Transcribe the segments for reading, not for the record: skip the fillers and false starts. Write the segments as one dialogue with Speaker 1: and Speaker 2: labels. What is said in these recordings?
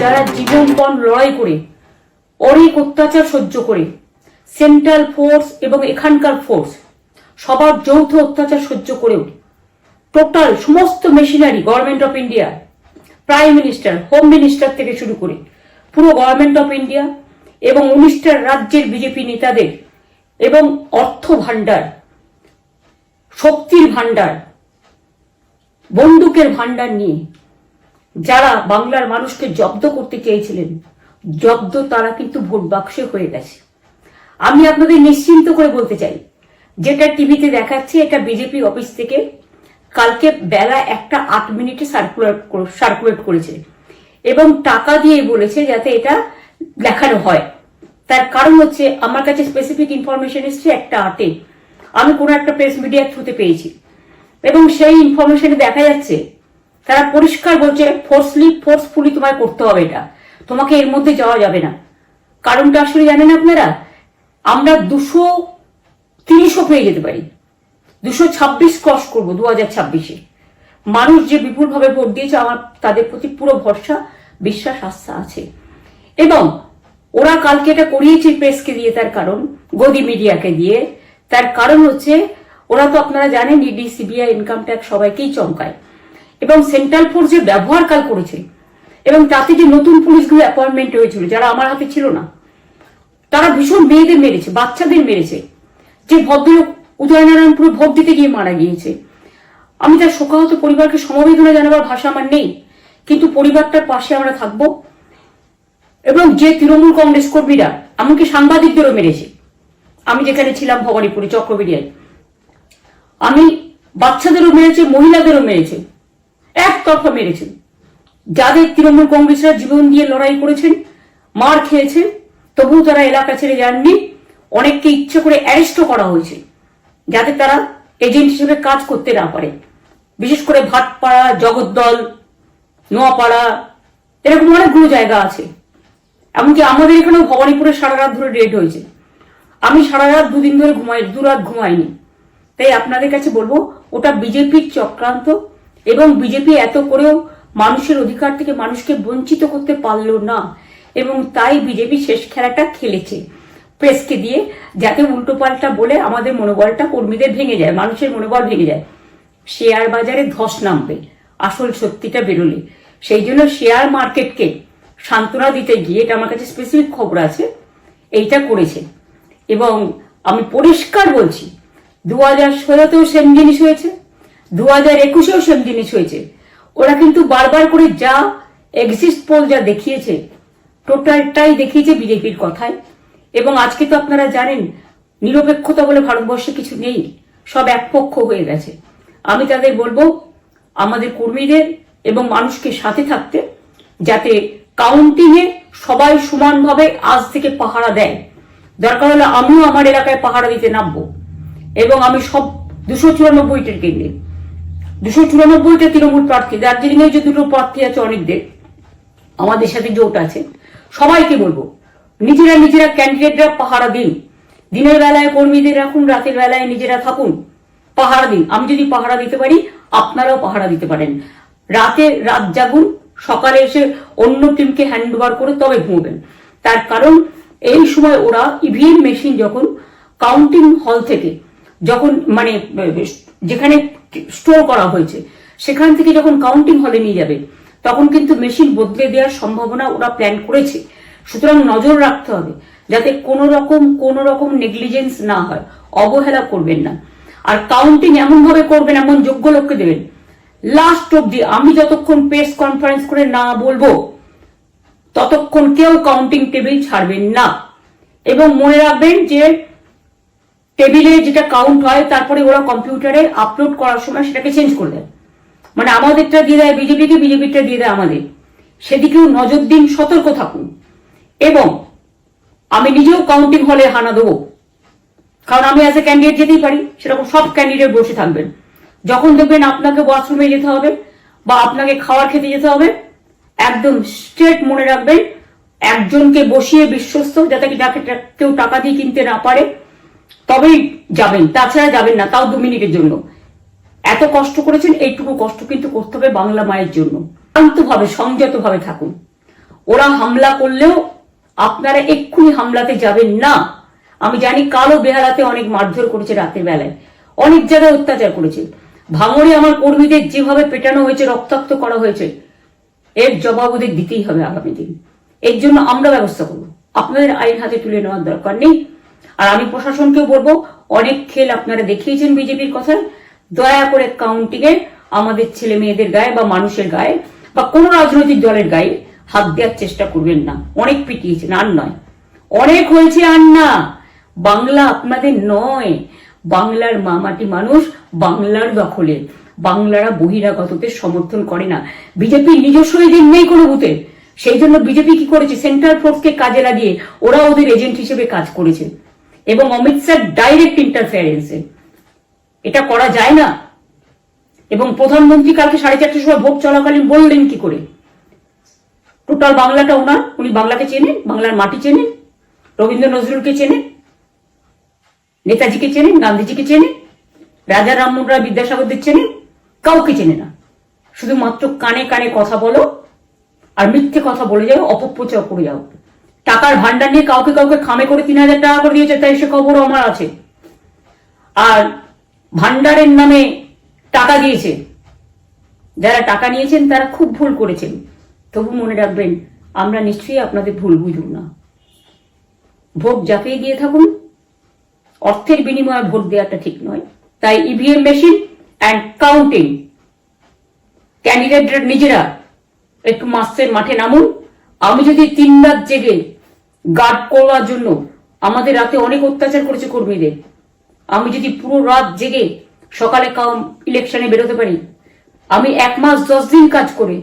Speaker 1: যারা জীবনপণ লড়াই করে অনেক অত্যাচার সহ্য করে সেন্ট্রাল ফোর্স এবং এখানকার ফোর্স সবার যৌথ অত্যাচার সহ্য করেও টোটাল সমস্ত machinery government of India, prime minister, home minister থেকে শুরু করে পুরো গভর্নমেন্ট অফ ইন্ডিয়া এবং 19টা রাজ্যের বিজেপি নেতাদের এবং অর্থ ভান্ডার, শক্তির ভান্ডার, বন্দুকের ভান্ডার নিয়ে যারা বাংলার মানুষকে জব্দ করতে চেয়েছিলেন, জব্দ তারা কিন্তু ভোট বাক্সে হয়ে গেছে। আমি আপনাদের নিশ্চিন্ত করে বলতে চাই, যেটা টিভিতে দেখাচ্ছে এটা বিজেপি অফিস থেকে কালকে বেলা 1:08 সার্কুলেট করেছে এবং টাকা দিয়ে বলেছে যাতে এটা দেখানো হয়। তার কারণ হচ্ছে আমার কাছে স্পেসিফিক ইনফরমেশন এসছে 1:08 আমি কোনো একটা প্রেস মিডিয়ার থ্রুতে পেয়েছি এবং সেই ইনফরমেশনে দেখা যাচ্ছে তারা পরিষ্কার বলছে ফোর্সফুলি তোমায় করতে হবে, এটা তোমাকে এর মধ্যে যাওয়া যাবে না। কারণটা আসলে জানেন আপনারা, আমরা 230ও পেয়ে যেতে পারি, 226 ক্রস করবো 2026-এ। মানুষ যে বিপুলভাবে ভোট দিয়েছে আমার তাদের প্রতি পুরো ভরসা, বিশ্বাস, আস্থা আছে। এবং ওরা কালকে এটা করিয়েছে প্রেসকে দিয়ে, তার কারণ গদি মিডিয়াকে দিয়ে, তার কারণ হচ্ছে ওরা তো আপনারা জানেন ইডি, সিবিআই, ইনকাম ট্যাক্স সবাইকেই চমকায় এবং সেন্ট্রাল ফোর্স যে ব্যবহার কাল করেছে এবং তাতে যে নতুন পুলিশগুলো অ্যাপয়েন্টমেন্ট হয়েছিল যারা আমার হাতে ছিল না, তারা ভীষণ মেয়েদের মেরেছে, বাচ্চাদের মেরেছে। যে ভদ্রলোক উদয়নারায়ণপুরে ভোট দিতে গিয়ে মারা গিয়েছে, আমি তার শোকাহত পরিবারকে সমবেদনা জানাবার ভাষা আমার নেই, কিন্তু পরিবারটার পাশে আমরা থাকবো। এবং যে তৃণমূল কংগ্রেস কর্মীরা এমনকি সাংবাদিকদেরও মেরেছে, আমি যেখানে ছিলাম ভবানীপুরে চক্রবেড়িয়ায়, আমি বাচ্চাদেরও মেরেছে, মহিলাদেরও মেরেছে, একতরফা মেরেছে। যাদের তৃণমূল কংগ্রেসরা জীবন দিয়ে লড়াই করেছেন, মার খেয়েছেন, তবুও তারা এলাকা ছেড়ে যাননি। অনেককে ইচ্ছে করে অ্যারেস্টও করা হয়েছে যাতে তারা এজেন্ট হিসেবে কাজ করতে না পারে। বিশেষ করে ভাটপাড়া, জগদ্দল, নোয়াপাড়া, এরকম অনেকগুলো জায়গা আছে। এমনকি আমাদের এখানেও ভবানীপুরে সারা রাত ধরে রেড হয়েছে। আমি সারা রাত 2 দিন ধরে দুরাত ঘুমাইনি। তাই আপনাদের কাছে বলবো, ওটা বিজেপির চক্রান্ত এবং বিজেপি এত করেও মানুষের অধিকার থেকে মানুষকে বঞ্চিত করতে পারলো না এবং তাই বিজেপি শেষ খেলাটা খেলেছে প্রেসকে দিয়ে, যাতে উল্টো পাল্টা বলে আমাদের মনোবলটা কর্মীদের ভেঙে যায়, মানুষের মনোবল ভেঙে যায়। শেয়ার বাজারে ধস নামবে আসল সত্যিটা বেরোলে। সেই জন্য শেয়ার মার্কেটকে সান্ত্বনা দিতে গিয়ে, এটা আমার কাছে স্পেসিফিক খবর আছে, এইটা করেছে। এবং আমি পরিষ্কার বলছি, 2016তেও সেম জিনিস হয়েছে, 2021এও সেম জিনিস হয়েছে। ওরা কিন্তু বারবার করে যা এক্সিস্ট পোল যা দেখিয়েছে, টোটালটাই দেখিয়েছে বিজেপির কথায়। এবং আজকে তো আপনারা জানেন নিরপেক্ষতা বলে ভারতবর্ষে কিছু নেই, সব একপক্ষ হয়ে গেছে। আমি তাদের বলবো আমাদের কর্মীদের এবং মানুষকে সাথে থাকতে, যাতে কাউন্টিংয়ে সবাই সমানভাবে আজ থেকে পাহারা দেয়। দরকার হলে আমিও আমার এলাকায় পাহারা দিতে নামবো এবং আমি সব 294টির কেন্দ্রে, 294টা তৃণমূল প্রার্থী, দার্জিলিং এর যে 2টো প্রার্থী আছে অনেকদের আমাদের সাথে জোট আছে, সবাইকে বলবো নিজেরা ক্যান্ডিডেটরা পাহারা দিন। দিনের বেলায় কর্মীদের রাখুন, রাতের বেলায় নিজেরা থাকুন, পাহারা দিন। আমি যদি পাহারা দিতে পারি আপনারাও পাহারা দিতে পারেন। রাত জাগুন, সকালে এসে অন্য টিমকে হ্যান্ড ওভার করে তবে ঘুমবেন। তার কারণ এই সময় ওরা ইভিএম মেশিন যখন কাউন্টিং হল থেকে, যখন মানে যেখানে স্টোর করা হয়েছে সেখান থেকে যখন কাউন্টিং হলে নিয়ে যাবে, তখন কিন্তু মেশিন বদলে দেওয়ার সম্ভাবনা ওরা প্ল্যান করেছে। সুতরাং নজর রাখতে হবে যাতে কোনো রকম নেগলিজেন্স না হয়, অবহেলা করবেন না। আর কাউন্টিং এমন ভাবে করবেন, এমন যোগ্য লোককে দেবেন লাস্ট অব্দি। আমি যতক্ষণ প্রেস কনফারেন্স করে না বলবো ততক্ষণ কেউ কাউন্টিং টেবিল ছাড়বেন না। এবং মনে রাখবেন যে টেবিলে যেটা কাউন্ট হয় তারপরে ওরা কম্পিউটারে আপলোড করার সময় সেটাকে চেঞ্জ করে দেয়, মানে আমাদেরটা দিয়ে দেয় বিজেপিকে, বিজেপিটা দিয়ে দেয় আমাদের। সেদিকেও নজর দিন, সতর্ক থাকুন। এবং আমি নিজেও কাউন্টিং হলে হানা দেবো, কারণ আমি অ্যাজ এ ক্যান্ডিডেট যেতেই পারি, সেরকম সব ক্যান্ডিডেট বসে থাকবেন। যখন দেখবেন আপনাকে ওয়াশরুমে যেতে হবে বা আপনাকে খাবার খেতে যেতে হবে, একদম স্ট্রেট মনে রাখবেন একজনকে বসিয়ে বিশ্বস্ত, যাতে যাকে কেউ টাকা দিয়ে কিনতে না পারে, তবেই যাবেন, তাছাড়া যাবেন না, তাও 2 মিনিটের জন্য। এত কষ্ট করেছেন, এইটুকু কষ্ট কিন্তু করতে হবে বাংলা মায়ের জন্য। শান্তভাবে সংযতভাবে থাকুন। ওরা হামলা করলেও আপনারা এক্ষুনি হামলাতে যাবেন না। আমি জানি কালো বেহালাতে অনেক মারধর করেছে, রাতের বেলায় অনেক জায়গায় অত্যাচার করেছে। ভাঙড়ে আমার কর্মীদের যেভাবে পেটানো হয়েছে, রক্তাক্ত করা হয়েছে, এর জবাব ওদের দিতেই হবে আগামী দিন। এর জন্য আমরা ব্যবস্থা করবো, আপনাদের আইন হাতে তুলে নেওয়ার দরকার নেই। আর আমি প্রশাসনকেও বলবো, অনেক খেল আপনারা দেখিয়েছেন বিজেপির কথায়, দয়া করে কাউন্টিং এ আমাদের ছেলে মেয়েদের গায়ে বা মানুষের গায়ে বা কোন রাজনৈতিক দলের গায়ে হাত দেওয়ার চেষ্টা করবেন না। অনেক পিটিয়েছেন, আর নয়, অনেক হয়েছে, আর না। বাংলা আপনাদের নয়, বাংলার মামাটি মানুষ বাংলার দখলে। বাংলারা বহিরাগতদের সমর্থন করে না। বিজেপির নিজস্ব এজেন্ট নেই কোনো বুথে, সেই জন্য বিজেপি কি করেছে, সেন্ট্রাল ফোর্সকে কাজে লাগিয়ে ওরা ওদের এজেন্ট হিসেবে কাজ করেছে, এবং অমিত শাহ ডাইরেক্ট ইন্টারফেয়ারেন্সে। এটা করা যায় না। এবং প্রধানমন্ত্রী কালকে 4:30টার সময় ভোট চলাকালীন বললেন কি করে, টোটাল বাংলাটা ওনার, উনি বাংলাকে চেনেন, বাংলার মাটি চেনেন, রবীন্দ্র নজরুলকে চেনেন, নেতাজিকে চেনেন, গান্ধীজিকে চেনেন, রাজা রামমোহন রায়, বিদ্যাসাগরদের চেনেন, কাউকে চেনে না। শুধুমাত্র কানে কানে কথা বলো আর মিথ্যে কথা বলে যাও, অপপ্রচার করে যাও। টাকার ভান্ডার নিয়ে কাউকে কাউকে খামে করে 3,000 টাকা করে দিয়েছে, তাই সে খবরও আমার আছে। আর ভান্ডারের নামে টাকা দিয়েছে, যারা টাকা নিয়েছেন তারা খুব ভুল করেছেন। তবু মনে রাখবেন, আমরা নিশ্চয়ই আপনাদের ভুল বুঝব না। ভোট ঝাঁপিয়ে দিয়ে থাকুন, অর্থের বিনিময়ে ভোট দেওয়াটা ঠিক নয়। তাই ইভিএম মেশিন অ্যান্ড কাউন্টিং, ক্যান্ডিডেটরা নিজেরা একটু মাঠে নামুন। আমি যদি 3 রাত জেগে গার্ড করার জন্য, আমাদের রাতে অনেক অত্যাচার করেছে কর্মীদের, আমি যদি পুরো রাত জেগে সকালে ইলেকশনে বেরোতে পারি, আমি 1 মাস 10 দিন কাজ করে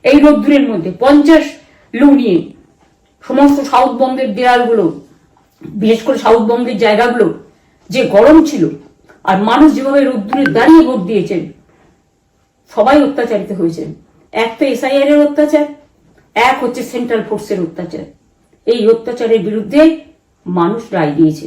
Speaker 1: এই রোদ্দুরের মধ্যে 50 লু নিয়ে সমস্ত সাউথবঙ্গের দেয়ালগুলো, বিশেষ করে সাউথবঙ্গের জায়গাগুলো যে গরম ছিল, আর মানুষ যেভাবে রোদ্দুরে দাঁড়িয়ে ভোট দিয়েছেন, সবাই অত্যাচারিত হয়েছেন। এক তো এসআইআর এর অত্যাচার, এক হচ্ছে সেন্ট্রাল ফোর্সের অত্যাচার। এই অত্যাচারের বিরুদ্ধে মানুষ রায় দিয়েছে।